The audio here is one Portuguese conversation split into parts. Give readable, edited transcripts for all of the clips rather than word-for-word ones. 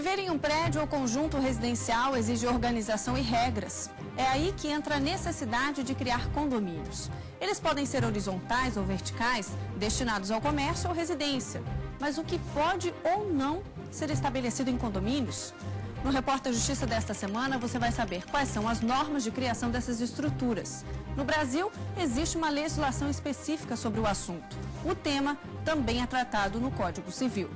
Viver em um prédio ou conjunto residencial exige organização e regras. É aí que entra a necessidade de criar condomínios. Eles podem ser horizontais ou verticais, destinados ao comércio ou residência. Mas o que pode ou não ser estabelecido em condomínios? No Repórter Justiça desta semana, você vai saber quais são as normas de criação dessas estruturas. No Brasil, existe uma legislação específica sobre o assunto. O tema também é tratado no Código Civil.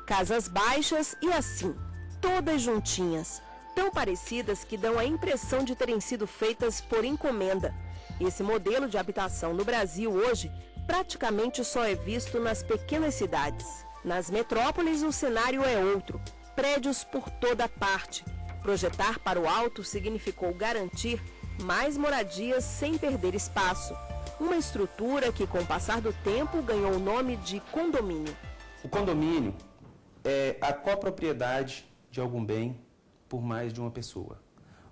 Casas baixas e assim, todas juntinhas, tão parecidas que dão a impressão de terem sido feitas por encomenda. Esse modelo de habitação no Brasil hoje praticamente só é visto nas pequenas cidades. Nas metrópoles o cenário é outro, prédios por toda parte. Projetar para o alto significou garantir mais moradias sem perder espaço. Uma estrutura que com o passar do tempo ganhou o nome de condomínio. O condomínio é a copropriedade de algum bem por mais de uma pessoa.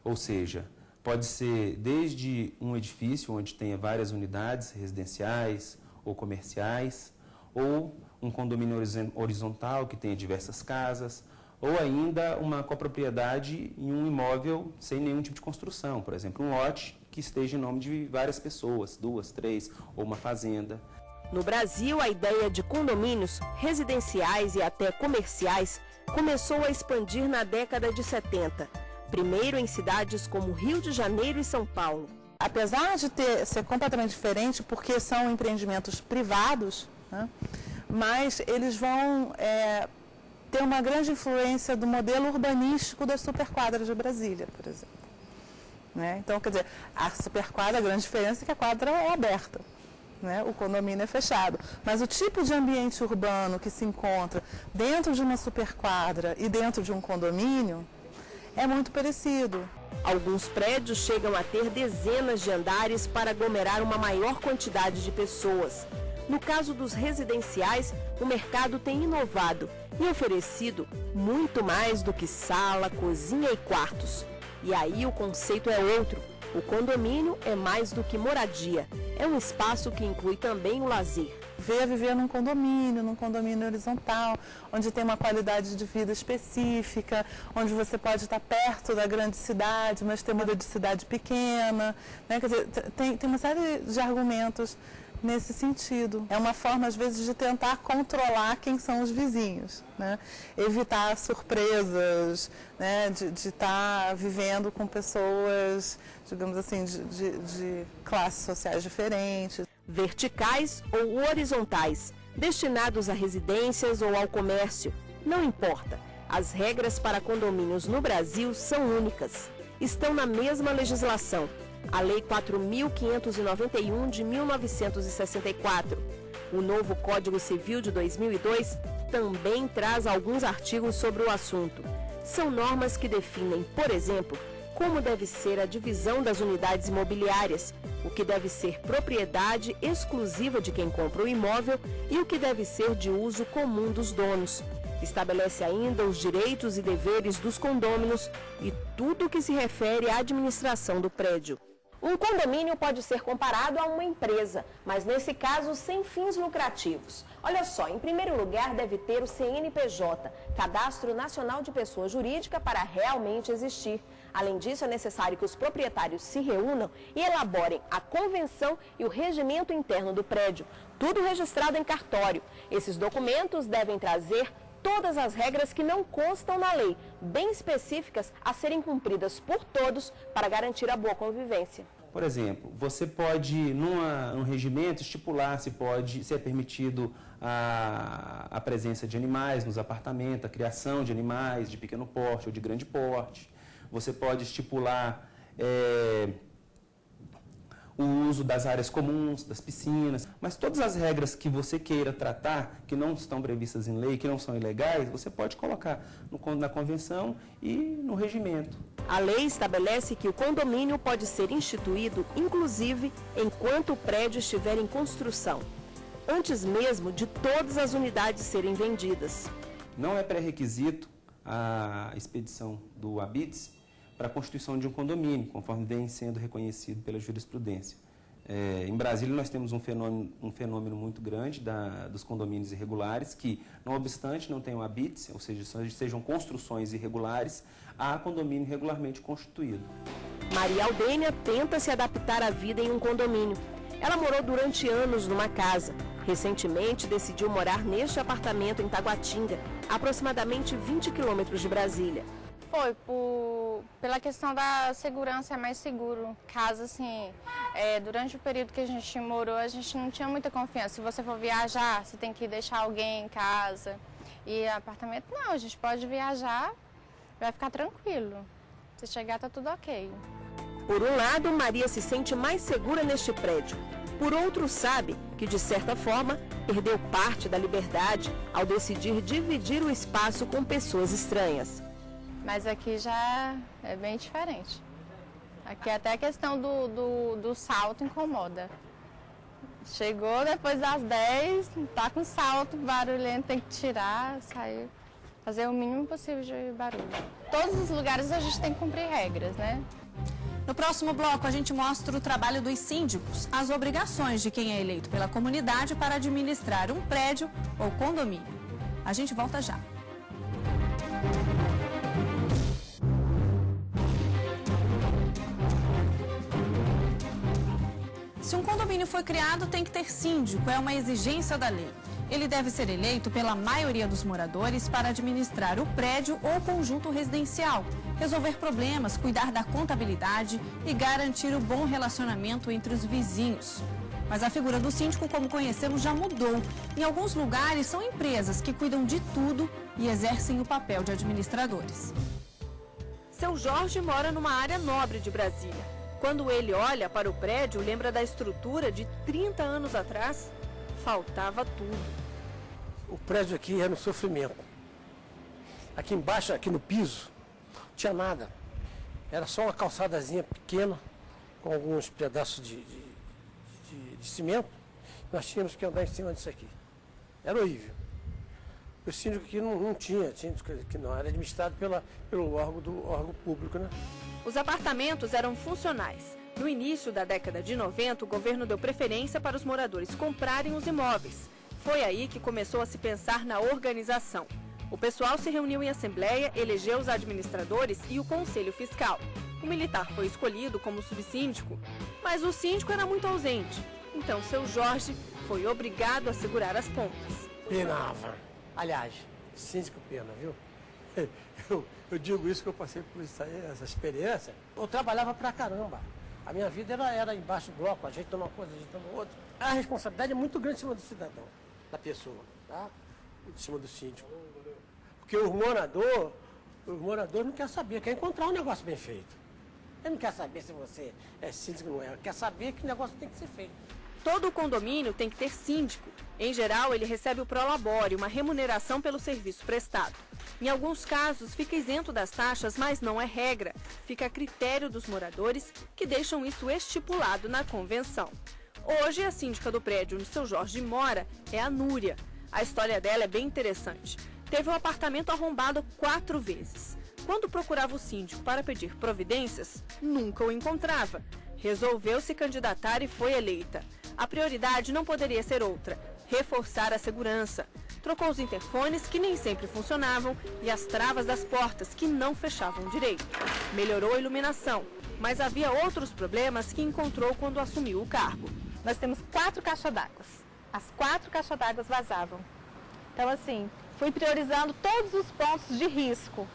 Ou seja, pode ser desde um edifício onde tenha várias unidades residenciais ou comerciais, ou um condomínio horizontal que tenha diversas casas, ou ainda uma copropriedade em um imóvel sem nenhum tipo de construção, por exemplo, um lote que esteja em nome de várias pessoas, 2, 3, ou uma fazenda. No Brasil, a ideia de condomínios residenciais e até comerciais começou a expandir na década de 70, primeiro em cidades como Rio de Janeiro e São Paulo. Apesar de ser completamente diferente, porque são empreendimentos privados, né, mas eles vão ter uma grande influência do modelo urbanístico das superquadras de Brasília, por exemplo. Né? Então, quer dizer, a superquadra, a grande diferença é que a quadra é aberta. Né? O condomínio é fechado, mas o tipo de ambiente urbano que se encontra dentro de uma superquadra e dentro de um condomínio é muito parecido. Alguns prédios chegam a ter dezenas de andares para aglomerar uma maior quantidade de pessoas. No caso dos residenciais, o mercado tem inovado e oferecido muito mais do que sala, cozinha e quartos. E aí o conceito é outro. O condomínio é mais do que moradia. É um espaço que inclui também o lazer. Viver num condomínio horizontal, onde tem uma qualidade de vida específica, onde você pode estar perto da grande cidade, mas ter uma vida de cidade pequena. Né? Quer dizer, tem uma série de argumentos nesse sentido. É uma forma, às vezes, de tentar controlar quem são os vizinhos, né? Evitar surpresas, né? De estar vivendo com pessoas, digamos assim, de classes sociais diferentes. Verticais ou horizontais, destinados a residências ou ao comércio, não importa. As regras para condomínios no Brasil são únicas. Estão na mesma legislação. A Lei 4.591 de 1964. O novo Código Civil de 2002 também traz alguns artigos sobre o assunto. São normas que definem, por exemplo, como deve ser a divisão das unidades imobiliárias, o que deve ser propriedade exclusiva de quem compra o imóvel e o que deve ser de uso comum dos donos. Estabelece ainda os direitos e deveres dos condôminos e tudo o que se refere à administração do prédio. Um condomínio pode ser comparado a uma empresa, mas nesse caso sem fins lucrativos. Olha só, em primeiro lugar deve ter o CNPJ, Cadastro Nacional de Pessoa Jurídica, para realmente existir. Além disso, é necessário que os proprietários se reúnam e elaborem a convenção e o regimento interno do prédio, tudo registrado em cartório. Esses documentos devem trazer todas as regras que não constam na lei, bem específicas a serem cumpridas por todos para garantir a boa convivência. Por exemplo, você pode, num regimento, estipular se é permitido a presença de animais nos apartamentos, a criação de animais de pequeno porte ou de grande porte. Você pode estipular o uso das áreas comuns, das piscinas, mas todas as regras que você queira tratar, que não estão previstas em lei, que não são ilegais, você pode colocar na convenção e no regimento. A lei estabelece que o condomínio pode ser instituído, inclusive, enquanto o prédio estiver em construção, antes mesmo de todas as unidades serem vendidas. Não é pré-requisito a expedição do habites para a constituição de um condomínio, conforme vem sendo reconhecido pela jurisprudência. Em Brasília nós temos um fenômeno muito grande dos condomínios irregulares que, não obstante não tenham habites, ou seja, sejam construções irregulares, há condomínio regularmente constituído. Maria Aldênia tenta se adaptar à vida em um condomínio. Ela morou durante anos numa casa. Recentemente decidiu morar neste apartamento em Taguatinga, aproximadamente 20 quilômetros de Brasília. Foi pela questão da segurança, é mais seguro. Casa, assim, durante o período que a gente morou, a gente não tinha muita confiança. Se você for viajar, você tem que deixar alguém em casa. E apartamento, não, a gente pode viajar, vai ficar tranquilo. Se chegar, tá tudo ok. Por um lado, Maria se sente mais segura neste prédio. Por outro, sabe que, de certa forma, perdeu parte da liberdade ao decidir dividir o espaço com pessoas estranhas. Mas aqui já é bem diferente. Aqui até a questão do salto incomoda. Chegou depois das 10, tá com salto, barulhento, tem que tirar, sair, fazer o mínimo possível de barulho. Todos os lugares a gente tem que cumprir regras, né? No próximo bloco, a gente mostra o trabalho dos síndicos, as obrigações de quem é eleito pela comunidade para administrar um prédio ou condomínio. A gente volta já. Se um condomínio foi criado, tem que ter síndico, é uma exigência da lei. Ele deve ser eleito pela maioria dos moradores para administrar o prédio ou conjunto residencial, resolver problemas, cuidar da contabilidade e garantir o bom relacionamento entre os vizinhos. Mas a figura do síndico, como conhecemos, já mudou. Em alguns lugares, são empresas que cuidam de tudo e exercem o papel de administradores. Seu Jorge mora numa área nobre de Brasília. Quando ele olha para o prédio, lembra da estrutura de 30 anos atrás. Faltava tudo. O prédio aqui era um sofrimento. Aqui embaixo, aqui no piso, não tinha nada. Era só uma calçadazinha pequena, com alguns pedaços de cimento. Nós tínhamos que andar em cima disso aqui. Era horrível. O síndico aqui não tinha, síndico que não era administrado pelo órgão público, né? Os apartamentos eram funcionais. No início da década de 90, o governo deu preferência para os moradores comprarem os imóveis. Foi aí que começou a se pensar na organização. O pessoal se reuniu em assembleia, elegeu os administradores e o conselho fiscal. O militar foi escolhido como subsíndico, mas o síndico era muito ausente. Então, seu Jorge foi obrigado a segurar as pontas. Penava. Aliás, síndico pena, viu? Eu digo isso que eu passei por essa experiência. Eu trabalhava pra caramba. A minha vida era embaixo do bloco, ajeitando uma coisa, ajeitando outra. A responsabilidade é muito grande em cima do cidadão, da pessoa, tá? Em cima do síndico. Porque o morador não quer saber, quer encontrar um negócio bem feito. Ele não quer saber se você é síndico ou não é, ele quer saber que o negócio tem que ser feito. Todo condomínio tem que ter síndico. Em geral, ele recebe o prolabore, uma remuneração pelo serviço prestado. Em alguns casos, fica isento das taxas, mas não é regra. Fica a critério dos moradores, que deixam isso estipulado na convenção. Hoje, a síndica do prédio onde seu Jorge mora é a Núria. A história dela é bem interessante. Teve um apartamento arrombado 4 vezes. Quando procurava o síndico para pedir providências, nunca o encontrava. Resolveu se candidatar e foi eleita. A prioridade não poderia ser outra: reforçar a segurança. Trocou os interfones, que nem sempre funcionavam, e as travas das portas, que não fechavam direito. Melhorou a iluminação, mas havia outros problemas que encontrou quando assumiu o cargo. Nós temos 4 caixas d'água. As 4 caixas d'água vazavam. Então, assim, fui priorizando todos os pontos de risco,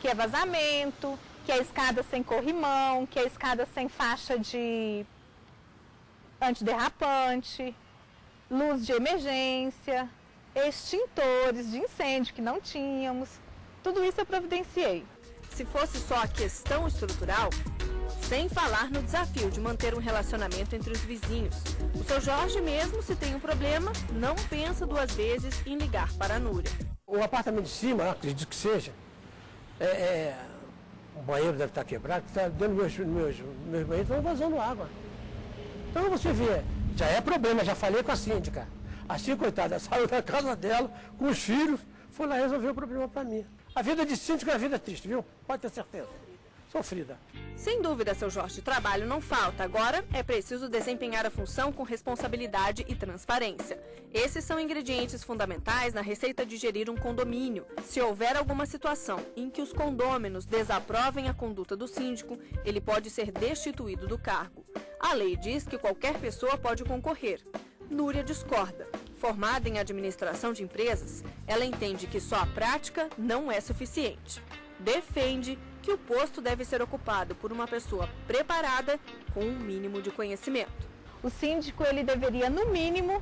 que é vazamento, que é escada sem corrimão, que é escada sem faixa de antiderrapante, luz de emergência, extintores de incêndio que não tínhamos. Tudo isso eu providenciei. Se fosse só a questão estrutural, sem falar no desafio de manter um relacionamento entre os vizinhos. O seu Jorge mesmo, se tem um problema, não pensa 2 vezes em ligar para a Núria. O apartamento de cima, acredito que seja, o banheiro deve estar quebrado, está dentro dos meus banheiros, estão vazando água. Então você vê, já é problema, já falei com a síndica. A síndica, coitada, saiu da casa dela com os filhos, foi lá resolver o problema para mim. A vida de síndico é uma vida triste, viu? Pode ter certeza. sofrida. Sem dúvida, seu Jorge, trabalho não falta. Agora é preciso desempenhar a função com responsabilidade e transparência. Esses são ingredientes fundamentais na receita de gerir um condomínio. Se houver alguma situação em que os condôminos desaprovem a conduta do síndico, ele pode ser destituído do cargo. A lei diz que qualquer pessoa pode concorrer. Núria discorda. Formada em administração de empresas, ela entende que só a prática não é suficiente. Defende que o posto deve ser ocupado por uma pessoa preparada com um mínimo de conhecimento. O síndico ele deveria, no mínimo,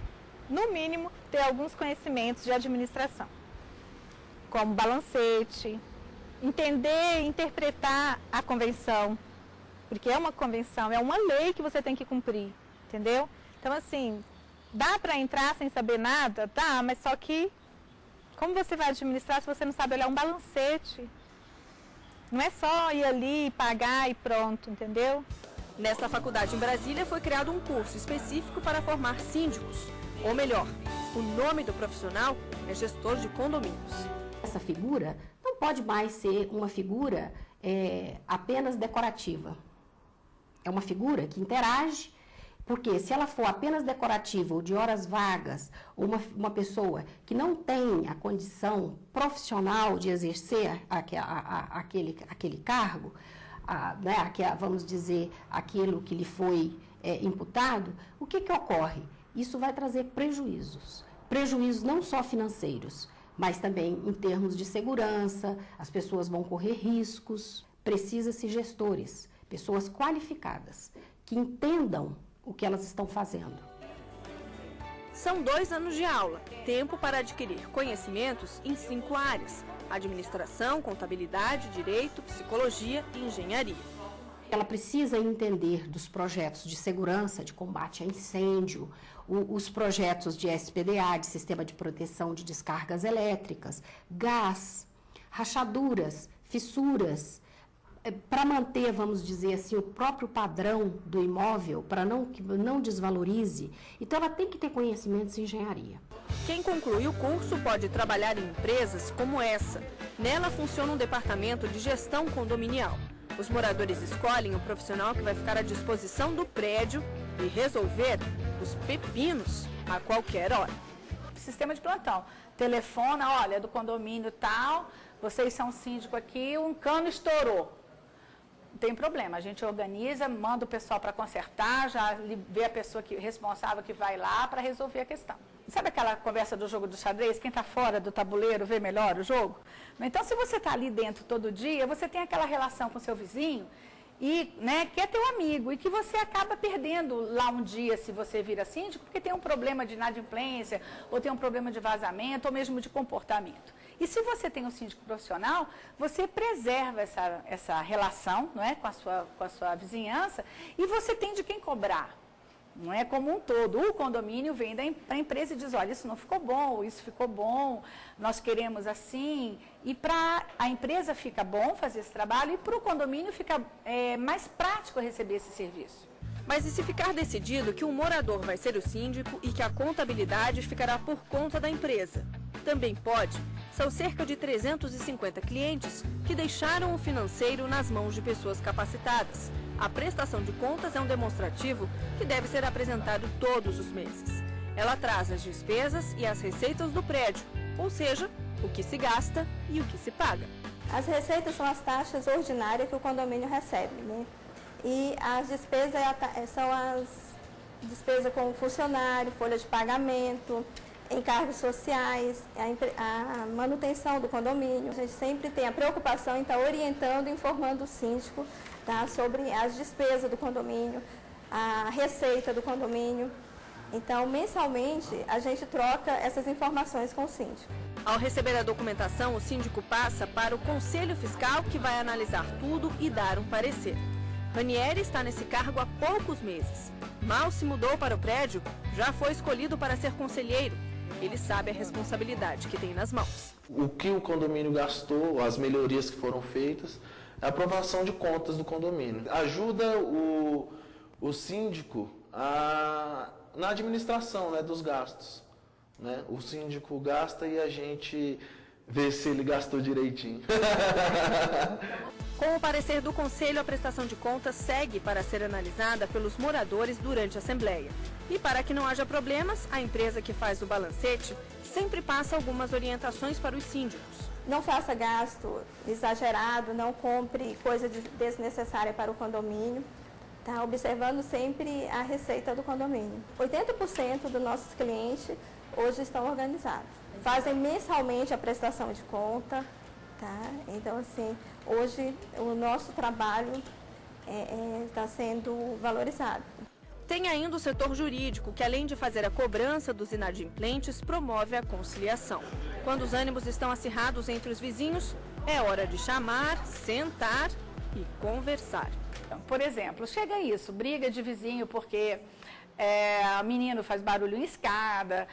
ter alguns conhecimentos de administração, como balancete, entender e interpretar a convenção, porque é uma convenção, é uma lei que você tem que cumprir, entendeu? Então, assim, dá para entrar sem saber nada? Dá, mas só que, como você vai administrar se você não sabe olhar um balancete? Não é só ir ali, pagar e pronto, entendeu? Nesta faculdade em Brasília foi criado um curso específico para formar síndicos. Ou melhor, o nome do profissional é gestor de condomínios. Essa figura não pode mais ser uma figura apenas decorativa. É uma figura que interage, porque se ela for apenas decorativa ou de horas vagas, ou uma pessoa que não tem a condição profissional de exercer aquele cargo, vamos dizer, aquilo que lhe foi imputado, o que ocorre? Isso vai trazer prejuízos. Prejuízos não só financeiros, mas também em termos de segurança, as pessoas vão correr riscos. Precisa-se gestores, pessoas qualificadas, que entendam o que elas estão fazendo. São 2 anos de aula, tempo para adquirir conhecimentos em 5 áreas: administração, contabilidade, direito, psicologia e engenharia. Ela precisa entender dos projetos de segurança, de combate a incêndio, os projetos de SPDA, de Sistema de Proteção de Descargas Elétricas, gás, rachaduras, fissuras, para manter, vamos dizer assim, o próprio padrão do imóvel, para que não desvalorize. Então, ela tem que ter conhecimentos em engenharia. Quem conclui o curso pode trabalhar em empresas como essa. Nela funciona um departamento de gestão condominial. Os moradores escolhem o profissional que vai ficar à disposição do prédio e resolver os pepinos a qualquer hora. Sistema de plantão. Telefona, olha, do condomínio tal, vocês são síndico aqui, um cano estourou. Não tem problema, a gente organiza, manda o pessoal para consertar, já vê a pessoa responsável que vai lá para resolver a questão. Sabe aquela conversa do jogo do xadrez? Quem está fora do tabuleiro vê melhor o jogo? Então, se você está ali dentro todo dia, você tem aquela relação com o seu vizinho e, que é teu amigo e que você acaba perdendo lá um dia se você vira síndico, porque tem um problema de inadimplência, ou tem um problema de vazamento, ou mesmo de comportamento. E se você tem um síndico profissional, você preserva essa relação, com a sua vizinhança, e você tem de quem cobrar. Não é como um todo. O condomínio vem da empresa e diz, olha, isso não ficou bom, isso ficou bom, nós queremos assim. E para a empresa fica bom fazer esse trabalho e para o condomínio fica mais prático receber esse serviço. Mas e se ficar decidido que um morador vai ser o síndico e que a contabilidade ficará por conta da empresa? Também pode. São cerca de 350 clientes que deixaram o financeiro nas mãos de pessoas capacitadas. A prestação de contas é um demonstrativo que deve ser apresentado todos os meses. Ela traz as despesas e as receitas do prédio, ou seja, o que se gasta e o que se paga. As receitas são as taxas ordinárias que o condomínio recebe, E as despesas são as despesas com funcionário, folha de pagamento, encargos sociais, a manutenção do condomínio. A gente sempre tem a preocupação em estar orientando e informando o síndico sobre as despesas do condomínio, a receita do condomínio. Então, mensalmente, a gente troca essas informações com o síndico. Ao receber a documentação, o síndico passa para o Conselho Fiscal, que vai analisar tudo e dar um parecer. Ranieri está nesse cargo há poucos meses. Mal se mudou para o prédio, já foi escolhido para ser conselheiro. Ele sabe a responsabilidade que tem nas mãos. O que o condomínio gastou, as melhorias que foram feitas, a aprovação de contas do condomínio. Ajuda o síndico na administração dos gastos. O síndico gasta e a gente vê se ele gastou direitinho. Com o parecer do Conselho, a prestação de contas segue para ser analisada pelos moradores durante a Assembleia. E para que não haja problemas, a empresa que faz o balancete sempre passa algumas orientações para os síndicos. Não faça gasto exagerado, não compre coisa desnecessária para o condomínio, tá? Observando sempre a receita do condomínio. 80% dos nossos clientes hoje estão organizados. Fazem mensalmente a prestação de conta, tá? Então, assim, hoje o nosso trabalho está sendo valorizado. Tem ainda o setor jurídico, que além de fazer a cobrança dos inadimplentes, promove a conciliação. Quando os ânimos estão acirrados entre os vizinhos, é hora de chamar, sentar e conversar. Por exemplo, chega isso, briga de vizinho porque o menino faz barulho em escada,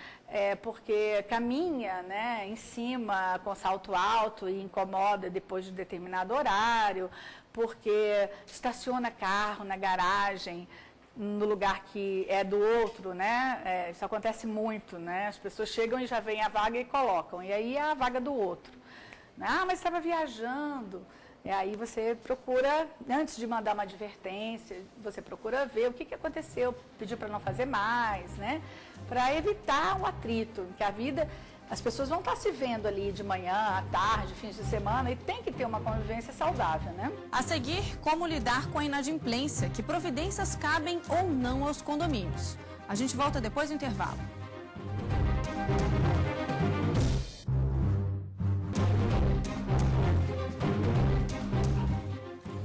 porque caminha, né, em cima com salto alto e incomoda depois de determinado horário, porque estaciona carro na garagem, no lugar que é do outro, né? Isso acontece muito, né? As pessoas chegam e já vem a vaga e colocam, e aí é a vaga do outro. Ah, mas estava viajando. E aí você procura, antes de mandar uma advertência, você procura ver o que aconteceu, pedir para não fazer mais, né? Para evitar um atrito, que a vida... As pessoas vão estar se vendo ali de manhã, à tarde, fins de semana, e tem que ter uma convivência saudável, né? A seguir, como lidar com a inadimplência, que providências cabem ou não aos condomínios. A gente volta depois do intervalo.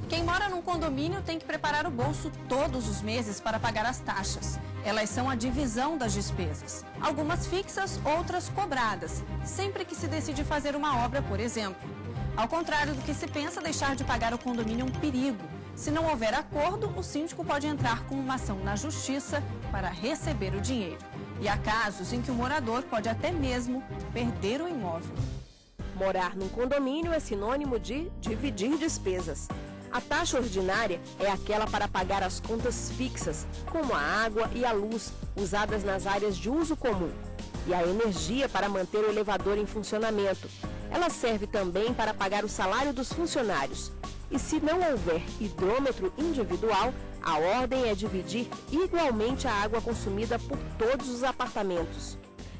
Quem mora num condomínio tem que preparar o bolso todos os meses para pagar as taxas. Elas são a divisão das despesas. Algumas fixas, outras cobradas, sempre que se decide fazer uma obra, por exemplo. Ao contrário do que se pensa, deixar de pagar o condomínio é um perigo. Se não houver acordo, o síndico pode entrar com uma ação na justiça para receber o dinheiro. E há casos em que o morador pode até mesmo perder o imóvel. Morar num condomínio é sinônimo de dividir despesas. A taxa ordinária é aquela para pagar as contas fixas, como a água e a luz, usadas nas áreas de uso comum, e a energia para manter o elevador em funcionamento. Ela serve também para pagar o salário dos funcionários. E se não houver hidrômetro individual, a ordem é dividir igualmente a água consumida por todos os apartamentos.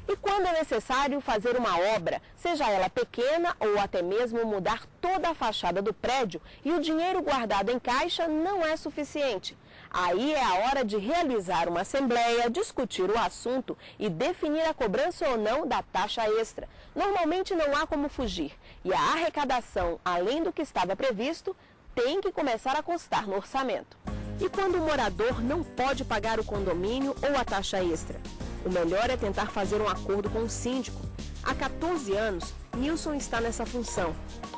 E quando é necessário fazer uma obra, seja ela pequena ou até mesmo mudar toda a fachada do prédio e o dinheiro guardado em caixa não é suficiente. Aí é a hora de realizar uma assembleia, discutir o assunto e definir a cobrança ou não da taxa extra. Normalmente não há como fugir e a arrecadação, além do que estava previsto, tem que começar a constar no orçamento. E quando o morador não pode pagar o condomínio ou a taxa extra? O melhor é tentar fazer um acordo com o síndico. Há 14 anos, Nilson está nessa função.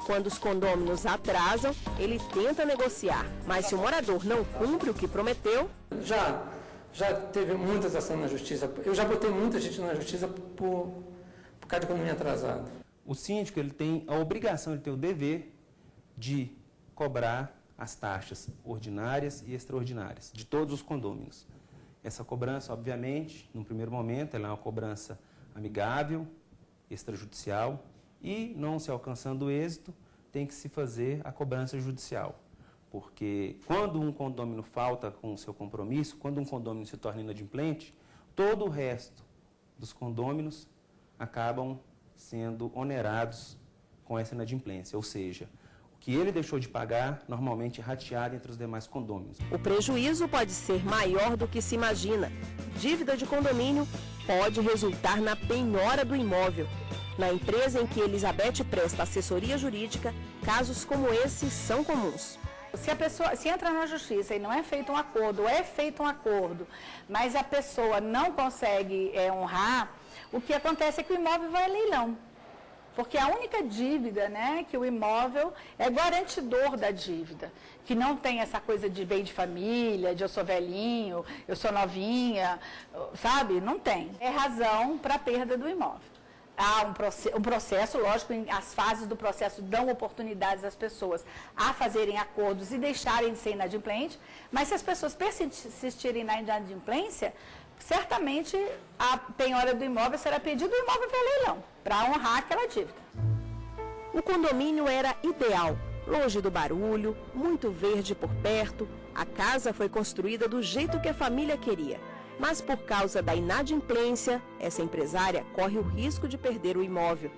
Quando os condôminos atrasam, ele tenta negociar. Mas se o morador não cumpre o que prometeu... Já teve muitas ações na justiça. Eu já botei muita gente na justiça por causa de condomínio atrasado. O síndico ele tem a obrigação, ele tem o dever de cobrar as taxas ordinárias e extraordinárias de todos os condôminos. Essa cobrança, obviamente, num primeiro momento, ela é uma cobrança amigável, extrajudicial, e, não se alcançando o êxito, tem que se fazer a cobrança judicial. Porque quando um condômino falta com o seu compromisso, quando um condômino se torna inadimplente, todo o resto dos condôminos acabam sendo onerados com essa inadimplência, ou seja, que ele deixou de pagar, normalmente rateado entre os demais condôminos. O prejuízo pode ser maior do que se imagina. Dívida de condomínio pode resultar na penhora do imóvel. Na empresa em que Elizabeth presta assessoria jurídica, casos como esse são comuns. Se entra na justiça e não é feito um acordo, ou é feito um acordo, mas a pessoa não consegue honrar, o que acontece é que o imóvel vai a leilão. Porque a única dívida, né, que o imóvel é garantidor da dívida, que não tem essa coisa de bem de família, de eu sou velhinho, eu sou novinha, sabe? Não tem. É razão para a perda do imóvel. Há um processo, lógico, as fases do processo dão oportunidades às pessoas a fazerem acordos e deixarem de ser inadimplentes, mas se as pessoas persistirem na inadimplência, certamente a penhora do imóvel será pedida e o imóvel vai a leilão, para honrar aquela dívida. O condomínio era ideal, Longe do barulho, muito verde por perto, a casa foi construída do jeito que a família queria. Mas por causa da inadimplência, essa empresária corre o risco de perder o imóvel.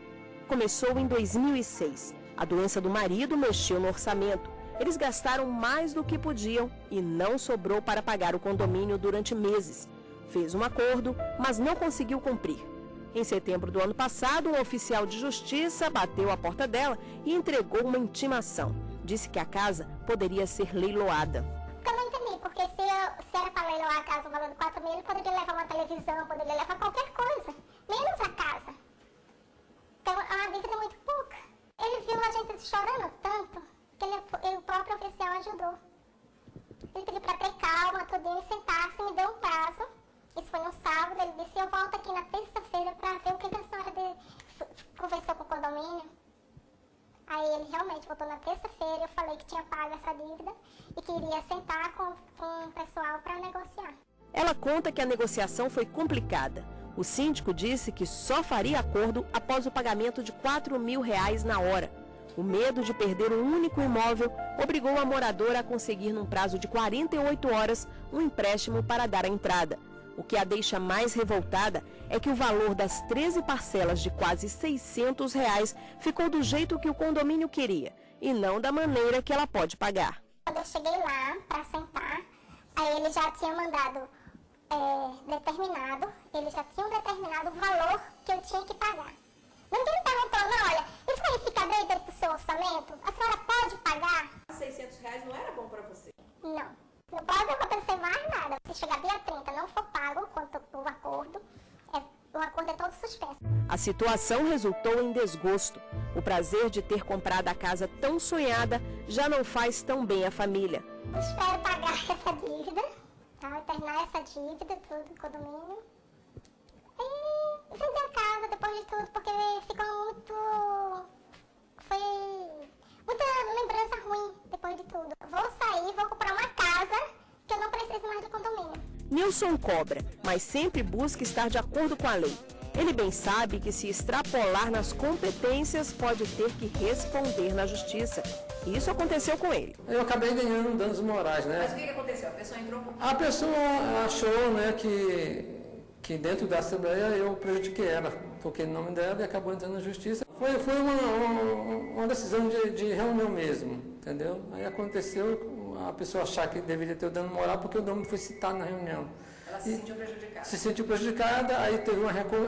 Começou em 2006. A doença do marido mexeu no orçamento. Eles gastaram mais do que podiam e não sobrou para pagar o condomínio durante meses. Fez um acordo, mas não conseguiu cumprir. Em setembro do ano passado, um oficial de justiça bateu à porta dela e entregou uma intimação. Disse que a casa poderia ser leiloada. Eu não entendi, porque se era para leiloar a casa valendo 4 mil, ele poderia levar uma televisão, poderia levar qualquer coisa, menos a casa. Então, é uma dívida muito pouca. Ele viu a gente chorando tanto que o próprio oficial ajudou. Ele pediu para ter calma, tudinho, sentar-se, me deu um prazo. Isso foi no sábado, ele disse, eu volto aqui na terça-feira para ver o que a senhora conversou com o condomínio. Aí ele realmente voltou na terça-feira, eu falei que tinha pago essa dívida e que iria sentar com o pessoal para negociar. Ela conta que a negociação foi complicada. O síndico disse que só faria acordo após o pagamento de R$4 mil na hora. O medo de perder um único imóvel obrigou a moradora a conseguir, num prazo de 48 horas, um empréstimo para dar a entrada. O que a deixa mais revoltada é que o valor das 13 parcelas de quase R$600 ficou do jeito que o condomínio queria e não da maneira que ela pode pagar. Quando eu cheguei lá para sentar, aí ele já tinha mandado eles já tinham determinado o valor que eu tinha que pagar. Ninguém me perguntou, não, olha, isso aí fica bem dentro do seu orçamento? A senhora pode pagar? R$600 não era bom para você? Não. Não pode acontecer mais nada. Se chegar dia 30 não for pago quanto o acordo é todo suspenso. A situação resultou em desgosto. O prazer de ter comprado a casa tão sonhada já não faz tão bem à família. Eu espero pagar essa dívida, tá? Terminar essa dívida, tudo, do condomínio. E vender a casa depois de tudo, porque ficou foi muita lembrança ruim depois de tudo. Vou sair, vou comprar uma casa que eu não preciso mais do condomínio. Nilson cobra, mas sempre busca estar de acordo com a lei. Ele bem sabe que se extrapolar nas competências pode ter que responder na justiça. E isso aconteceu com ele. Eu acabei ganhando danos morais, né? Mas o que aconteceu? A pessoa entrou com... A pessoa achou, né, que dentro da Assembleia eu prejudiquei ela, porque em nome dela e acabou entrando na justiça. Foi uma decisão de reunião mesmo, entendeu? Aí aconteceu a pessoa achar que deveria ter o dano moral porque o nome foi citado na reunião. Ela se sentiu prejudicada. Se sentiu prejudicada, aí teve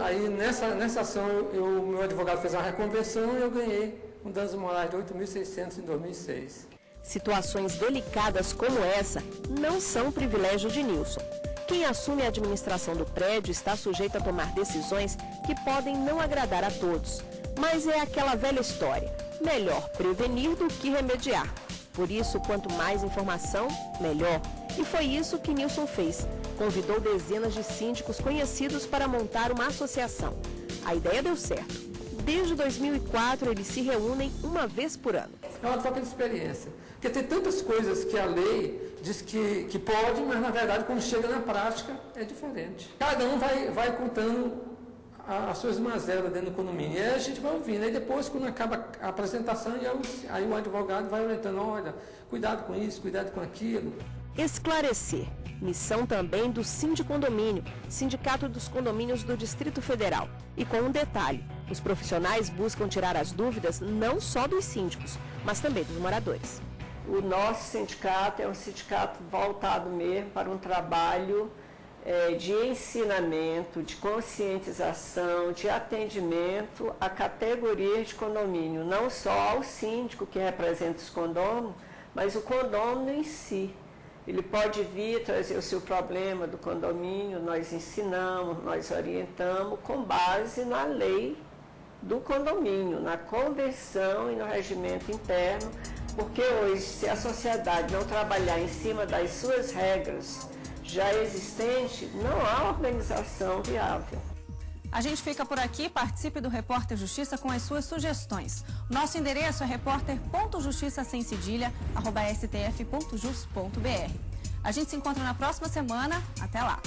aí nessa ação meu advogado fez uma reconversão e eu ganhei um danos morais de 8.600 em 2006. Situações delicadas como essa não são privilégio de Nilson. Quem assume a administração do prédio está sujeito a tomar decisões que podem não agradar a todos. Mas é aquela velha história, melhor prevenir do que remediar. Por isso, quanto mais informação, melhor. E foi isso que Nilson fez. Convidou dezenas de síndicos conhecidos para montar uma associação. A ideia deu certo. Desde 2004, eles se reúnem uma vez por ano. É uma troca de experiência. Porque tem tantas coisas que a lei diz que pode, mas na verdade quando chega na prática é diferente. Cada um vai contando as suas mazelas dentro do condomínio. E aí a gente vai ouvindo. Aí depois, quando acaba a apresentação, aí o advogado vai orientando, olha, cuidado com isso, cuidado com aquilo. Esclarecer. Missão também do Sindicondomínio, Sindicato dos Condomínios do Distrito Federal. E com um detalhe, os profissionais buscam tirar as dúvidas não só dos síndicos, mas também dos moradores. O nosso sindicato é um sindicato voltado mesmo para um trabalho de ensinamento, de conscientização, de atendimento à categoria de condomínio, não só ao síndico que representa os condôminos, mas o condômino em si. Ele pode vir trazer o seu problema do condomínio, nós ensinamos, nós orientamos com base na lei do condomínio, na convenção e no regimento interno, porque hoje, se a sociedade não trabalhar em cima das suas regras já existentes, não há organização viável. A gente fica por aqui, participe do Repórter Justiça com as suas sugestões. Nosso endereço é repórter.justiça@stf.jus.br. A gente se encontra na próxima semana. Até lá!